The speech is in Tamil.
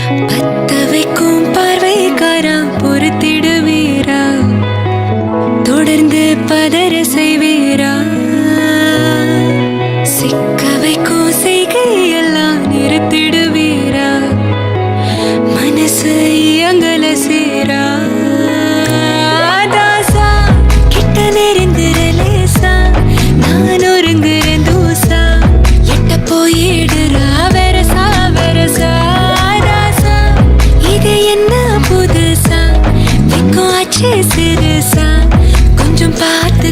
பத்த வைக்கும் பார்வைக்காரா பொறுத்திடுவீரா, தொடர்ந்து பதற செய்வீரா, சிக்க வைக்கும் செய்கையெல்லாம் நிறுத்திடுவீரா, மனசு இயங்கல சேரா. தாசா கிட்ட நெருங்குறலேசா, நான் ஒருங்குறேன் தூசா, எட்ட போயிடுறா வெரசா வெரசா. தாசா இது என்ன புதுசா, வெக்கம் ஆச்சு சிறுசா, கொஞ்சம் பார்த்து